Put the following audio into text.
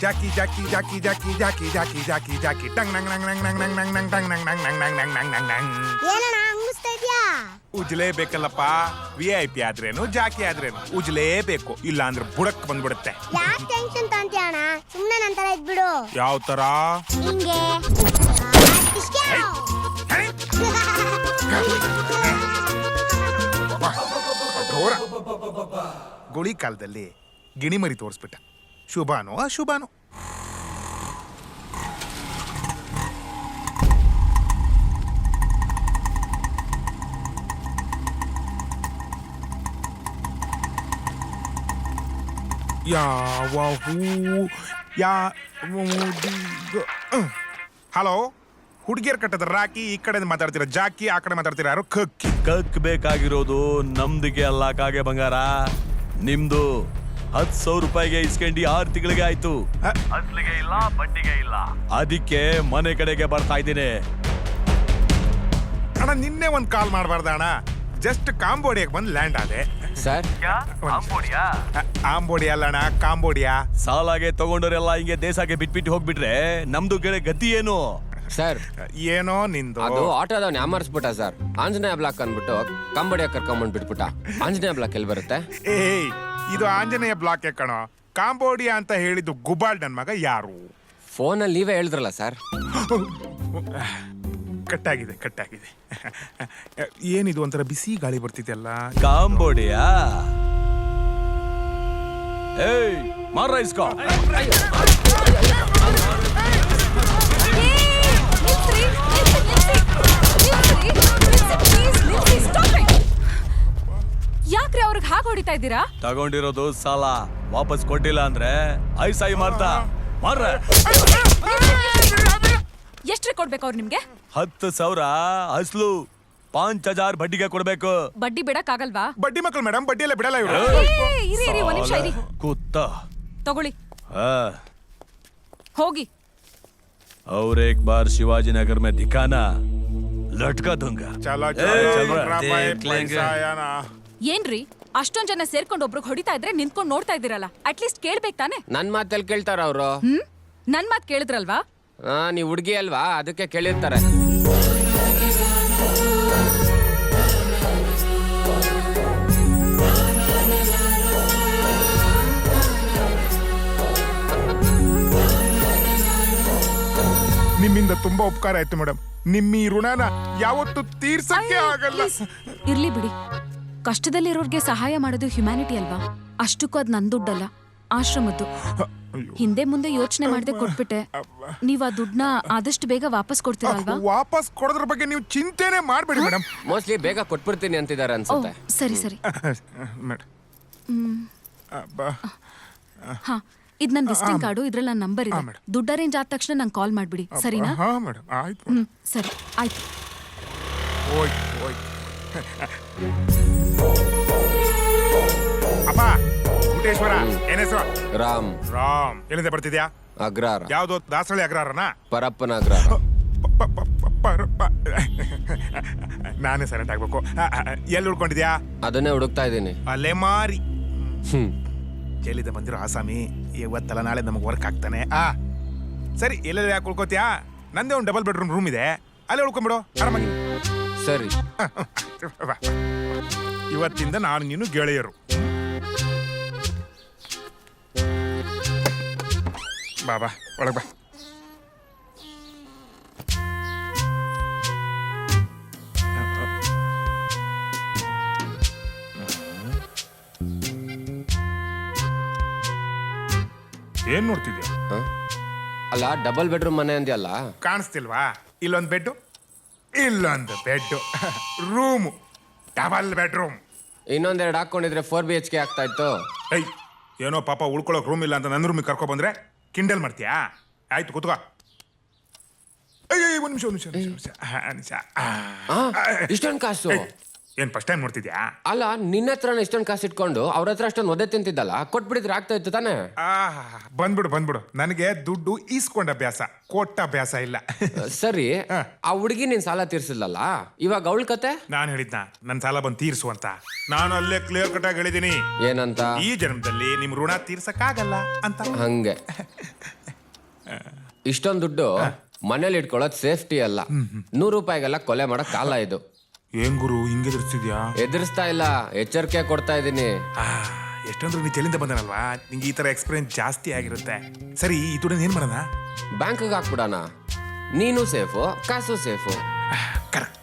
Jackie Jackie Jackie Jackie Jackie Jackie Jackie Jackie tongue ನಂಗ್ ನಂಗ್ ನಂಗ್ ನಂಗ್ ನಂಗ್ ನಂಗ್ ನಂಗ್ ಟಂಗ್ ನಂಗ್ ನಂಗ್ ನಂಗ್ ನಂಗ್ ನಂಗ್ ನಂಗ್ ನಂಗ್ ನಂಗ್. ಏನಣ್ಣ ಹಂಗಿಸ್ತಾ ಇದ್ಯಾ? ಉಜ್ಲೇಬೇಕಲ್ಲಪ್ಪ. VIP ಆದ್ರೇನು ಜಾಕಿ ಆದ್ರೇನು ಉಜ್ಲೇಬೇಕು, ಇಲ್ಲ ಅಂದ್ರೆ ಬುಡಕ್ ಬಂದ್ಬಿಡುತ್ತೆ. ಯಾಕೆ ಟೆನ್ಷನ್ ತಾಂತೀಯ ಅಣ್ಣ? ಸುಮ್ನೆ ನನ್ ತರ ಇದ್ಬಿಡು. ಯಾವ ತರ? ಹಿಂಗೆ ಘೋರ ಗೋಳಿ ಕಾಲದಲ್ಲಿ ಗಿಣಿಮರಿ ತೋರಿಸ್ಬಿಟ್ಟ. ಶುಭಾನೋ ಅಶುಭಾನೋ? ಯಾವ ಹೂ ಹಲೋ, ಹುಡುಗಿಯರ್ ಕಟ್ಟದ ರಾಕಿ, ಈ ಕಡೆ ಮಾತಾಡ್ತೀರಾ ಜಾಕಿ, ಆ ಕಡೆ ಮಾತಾಡ್ತೀರಾ ಯಾರು ಕಕ್ಕಿ. ಕಕ್ ಬೇಕಾಗಿರೋದು ನಮ್ದಿಗೆ ಅಲ್ಲ ಕಾಗೆ ಬಂಗಾರ, ನಿಮ್ದು 10,000 ರೂಪಾಯಿಗೆ ಇಸ್ಕೊಂಡಿ 6 ತಿಂಗಳಿಗೆ ಆಯ್ತು. ಅಸ್ಲಿಗೆ ಇಲ್ಲ ಬಡ್ಡಿಗೆ ಇಲ್ಲ, ಅದಕ್ಕೆ ಮನೆ ಕಡೆಗೆ ಬರ್ತಾ ಇದ್ದೀನಿ. ಅಣ್ಣ ನಿನ್ನೆ ಒಂದ್ ಕಾಲ್ ಮಾಡಬಾರ್ದ ಅಣ್ಣ? ಜಸ್ಟ್ ಕಾಂಬೋಡಿಯಾಗೆ ಬಂದು ಲ್ಯಾಂಡ್ ಆದೆ ಸರ್. ಆಂಬೋಡಿ ಅಲ್ಲ ಅಣ್ಣ, ಕಾಂಬೋಡಿಯಾ. ಸಾಲಾಗೆ ತಗೊಂಡವರೆಲ್ಲ ಹಿಂಗೆ ದೇಶಕ್ಕೆ ಬಿಟ್ಬಿಟ್ಟು ಹೋಗ್ಬಿಟ್ರೆ ನಮ್ದು ಗತಿ ಏನು? ಸರ್ ಏನೋ ನಿಂದು. ಅದು ಆಟೋದವ್ನ ಯಾಮರ್ಸ್ಬಿಟ್ಟ ಸರ್. ಆಂಜನೇಯ ಬ್ಲಾಕ್ ಅಂದ್ಬಿಟ್ಟು ಕಂಬಡಿಯ ಕರ್ಕೊಂಬಂದ್ ಬಿಟ್ಬಿಟ್ಟ. ಆಂಜನೇಯ ಬ್ಲಾಕ್ ಎಲ್ಲಿ ಬರುತ್ತೆ? ಏಯ್, ಇದು ಆಂಜನೇಯ ಬ್ಲಾಕ್ ಕಣೋ. ಕಾಂಬೋಡಿಯಾ ಅಂತ ಹೇಳಿದ್ದು ಗುಬಾಲ್ ನನ್ ಮಗ ಯಾರು? ಫೋನಲ್ಲಿ ನೀವೇ ಹೇಳಿದ್ರಲ್ಲ ಸರ್. ಕಟ್ಟಾಗಿದೆ ಕಟ್ಟಾಗಿದೆ. ಏನಿದು ಒಂಥರ ಬಿಸಿ ಗಾಳಿ ಬರ್ತಿದೆಯಲ್ಲ? ಕಾಂಬೋಡಿಯಾ. ಏಯ್ ಮಾರ ಇಸ್ಕೋ. ಯಾಕ್ರೆ ಅವ್ರಿಗೆ ಹಾಗೆ ಹೊಡಿತಾ ಇದ್ದೀರಾ? ತಗೊಂಡಿರೋದು ಸಾಲ ವಾಪಸ್ ಕೊಟ್ಟಿಲ್ಲ ಅಂದ್ರೆ ಐಸಾಯಿ ಮಾರ್ತಾ ಮಾರ. ಎಷ್ಟ್ರಿ ಕೊಡ್ಬೇಕು ಅವ್ರು ನಿಮ್ಗೆ? 10,000 ಅಸ್ಲು, 5,000 ಬಡ್ಡಿಗೆ ಕೊಡ್ಬೇಕು. ಬಡ್ಡಿ ಬಿಡಕ್ಕಾಗಲ್ವಾ? ಬಡ್ಡಿ ಮಕ್ಕಳು ಮೇಡಮ್, ಬಡ್ಡಿ ಎಲ್ಲ ಬಿಡಲ್ಲ ಇವರು. ಇರಿ ಒಂದ್ ನಿಮಿಷ ಇರಿ. ಕೂತ ತಗೊಳ್ಳಿ, ಹೋಗಿ. और एक बार शिवाजी नगर में दिखाना, लटका दूंगा. ಚಲೋ ಏನ್ರಿ ಅಷ್ಟೊಂದ್ ಜನ ಸೇರ್ಕೊಂಡು ಒಬ್ರಿಗೆ ಹೊಡಿತಾ ಇದ್ರೆ ನಿಂತ್ಕೊಂಡು ನೋಡ್ತಾ ಇದ್ದೀರಲ್ಲ, ಅಟ್ಲೀಸ್ಟ್ ಕೇಳ್ಬೇಕು ತಾನೆ? ನನ್ ಮಾತಲ್ಲಿ ಕೇಳ್ತಾರ ಅವರು. ನನ್ ಮಾತ್ ಕೇಳಿದ್ರಲ್ವಾ? ನೀವ್ ಹುಡ್ಗಿ ಅಲ್ವಾ, ಅದಕ್ಕೆ ಕೇಳಿರ್ತಾರೆ. ನಿಮ್ಮಿಂದ ತುಂಬಾ ಉಪಕಾರ ಆಯ್ತು ಮೇಡಮ್. ನಿಮ್ಮ ಈ ಋಣನ ಯಾವತ್ತು ತೀರ್ಸಕ್ಕೆ ಆಗಲ್ಲ. ಇರ್ಲಿ ಬಿಡಿ, ಕಷ್ಟದಲ್ಲಿರೋರ್ಗೆ ಸಹಾಯ ಮಾಡೋದು ಹ್ಯುಮ್ಯಾನಿಟಿ ಅಲ್ವಾ? ಅಷ್ಟಕ್ಕೂ ಅದ್ ನನ್ ದುಡ್ಡಲ್ಲ, ಆಶ್ರಮದ್ದು. ಹಿಂದೆ ಮುಂದೆ ಯೋಚನೆ ಮಾಡದೆ ಕೊಟ್ಬಿಟ್ಟೆ. ನೀವ್ ಆ ದುಡ್ಡನ್ನ ಆದಷ್ಟು ಬೇಗ ವಾಪಸ್ ಕೊಡ್ತೀರಲ್ವಾ? ವಾಪಸ್ ಕೊಡೋದ್ರ ಬಗ್ಗೆ ನೀವು ಚಿಂತೆನೆ ಮಾಡ್ಬೇಡಿ ಮೇಡಮ್. ಮೋಸ್ಟ್ಲಿ ಬೇಗ ಕೊಟ್ಬಿಡ್ತೀನಿ ಅಂತಿದ್ದಾರೆ ಅನ್ಸುತ್ತೆ. ಸರಿ ಸರಿ. ಮೇಡಮ್ ಹಾ, ಇದ್ ನನ್ ವಿಸಿಟಿಂಗ್ ಕಾರ್ಡು, ಇದ್ರಲ್ಲಿ ನನ್ನ ನಂಬರ್ ಇದೆ. ದುಡ್ಡು ಅರೇಂಜ್ ಆದ ತಕ್ಷಣ ನಂಗೆ ಕಾಲ್ ಮಾಡ್ಬಿಡಿ, ಸರಿನಾ? ಹಾ ಮೇಡಮ್, ಆಯ್ತು. ಸರಿ ಆಯ್ತು. ಅಪ್ಪ ಕೋಟೇಶ್ವರ, ಏನ್ ಹೆಸರು? ರಾಮ್. ರಾಮ್. ಎಲ್ಲಿಂದ ಬರ್ತಿದ್ಯಾ? ಅಗ್ರಾರ. ಯಾವ್ದು? ದಾಸಳಿ ಅಗ್ರಾರನ? ಪರಪ್ಪನ ಅಗ್ರಾರ. ನಾನೇ ಸೈಲೆಂಟ್ ಆಗ್ಬೇಕು. ಎಲ್ಲಿ ಉಳ್ಕೊಂಡಿದ್ಯಾ? ಅದನ್ನೇ ಹುಡುಕ್ತಾ ಇದ್ದೀನಿ. ಅಲ್ಲೇ ಮಾರಿ. ಜೈಲಿಂದ ಬಂದಿರೋ ಆಸಾಮಿ ಇವತ್ತಲ್ಲ ನಾಳೆ ನಮಗೆ ವರ್ಕ್ ಆಗ್ತಾನೆ. ಸರಿ, ಎಲ್ಲೆಲ್ಲ ಯಾಕೆ ಉಳ್ಕೋತಿಯಾ? ನಂದೇ ಒಂದು ಡಬಲ್ ಬೆಡ್ರೂಮ್ ರೂಮ್ ಇದೆ, ಅಲ್ಲೇ ಉಳ್ಕೊಂಬಿಡು ಆರಾಮಾಗಿ. ಸರಿ. ಇವತ್ತಿಂದ ನಾನು ನೀನು ಗೆಳೆಯರು. ಬಾ ಒಳಗ್ ಬಾ. ಏನ್ ನೋಡ್ತಿದ್ಯಾ? ಅಲ್ಲ, ಡಬಲ್ ಬೆಡ್ರೂಮ್ ಮನೆ ಅಂದ್ಯಲ್ಲ? ಕಾಣಿಸ್ತಿಲ್ವಾ? ಇಲ್ಲೊಂದು ಬೆಡ್ಡು, ಇಲ್ಲೊಂದು ಬೆಡ್ಡು, ರೂಮು, ಡಬಲ್ ಬೆಡ್ರೂಮ್. ಇನ್ನೊಂದೆರಡು ಹಾಕೊಂಡಿದ್ರೆ 4 BHK ಆಗ್ತಾ ಇತ್ತು. ಏಯ್, ಏನೋ ಪಾಪ ಉಳ್ಕೊಳಕ್ ರೂಮ್ ಇಲ್ಲ ಅಂತ ನನ್ನ ರೂಮಿಗೆ ಕರ್ಕೊ ಬಂದ್ರೆ ಕಿಂಡಲ್ ಮಾಡ್ತೀಯಾ? ಆಯ್ತು ಕೂತ್ಕೋ. ಅಯ್ಯೋ, ಒಂದ್ ನಿಮಿಷ. ಇಷ್ಟೊಂದು ಕಾಸು? ಏನ್ ಫಸ್ಟ್ ಟೈಮ್ ನೋಡ್ತಿದ್ಯಾ? ಅಲ್ಲ ನಿನ್ನ ಹತ್ರನ ಇಷ್ಟೊಂದು ಕಾಸು ಇಟ್ಕೊಂಡು ಅವ್ರ ಹತ್ರ ಅಷ್ಟೊಂದು ಒದ್ದೆ ತಿಂತಿದ್ದಲ್ಲ ಕೊಟ್ಬಿಡಿದ್ರೆ ಆಗ್ತಾ ಇತ್ತು ತಾನೇ. ಬಂದ್ಬಿಡು ನನಗೆ ದುಡ್ಡು ಈಸ್ಕೊಂಡ ಅಭ್ಯಾಸ, ಕೊಟ್ಟ ಅಭ್ಯಾಸ ಇಲ್ಲ. ಸರಿ, ಆ ಹುಡುಗಿ ನೀನ್ ಸಾಲ ತೀರ್ಸಿಲ್ಲಲ್ಲ, ಇವಾಗ ಅವಳ ಕತೆ? ನಾನು ಹೇಳಿದ್ನ ನನ್ನ ಸಾಲ ಬಂದು ತೀರ್ಸು ಅಂತ. ನಾನು ಅಲ್ಲೇ ಕ್ಲಿಯರ್ ಕಟ್ ಆಗಿ ಹೇಳಿದೀನಿ, ಏನಂತ? ಈ ಜನ್ಮದಲ್ಲಿ ನಿಮ್ ಋಣ ತೀರ್ಸಕ್ಕಾಗಲ್ಲ ಅಂತ. ಹಂಗೆ ಇಷ್ಟೊಂದು ದುಡ್ಡು ಮನೇಲಿ ಇಟ್ಕೊಳ್ಳೋದು ಸೇಫ್ಟಿ ಅಲ್ಲ. 100 ರೂಪಾಯಿಗೆಲ್ಲ ಕೊಲೆ ಮಾಡಕ್ ಕಾಲ ಇದು. ಏನ್ ಗುರು ಹಿಂಗೆ ಎದುರಿಸ್ತಿದ್ಯಾ? ಎದುರಿಸ್ತಾ ಇಲ್ಲ, ಎಚ್ಚರಿಕೆ ಕೊಡ್ತಾ ಇದ್ದೀನಿ. ಎಷ್ಟೊಂದ್ರು ನೀ ಚೆಲ್ಲಿಂದ ಬಂದನಲ್ವಾ, ನಿಂಗೆ ಈ ತರ ಎಕ್ಸ್ಪೀರಿಯನ್ಸ್ ಜಾಸ್ತಿ ಆಗಿರುತ್ತೆ. ಸರಿ, ಈ ದುಡ್ಡನ್ನ ಏನ್ ಮಾಡೋಣ? ಬ್ಯಾಂಕ್ಗೆ ಹಾಕ್ಬಿಡೋಣ. ನೀನು ಸೇಫು, ಕಾಸು ಸೇಫು. ಕರೆಕ್ಟ್.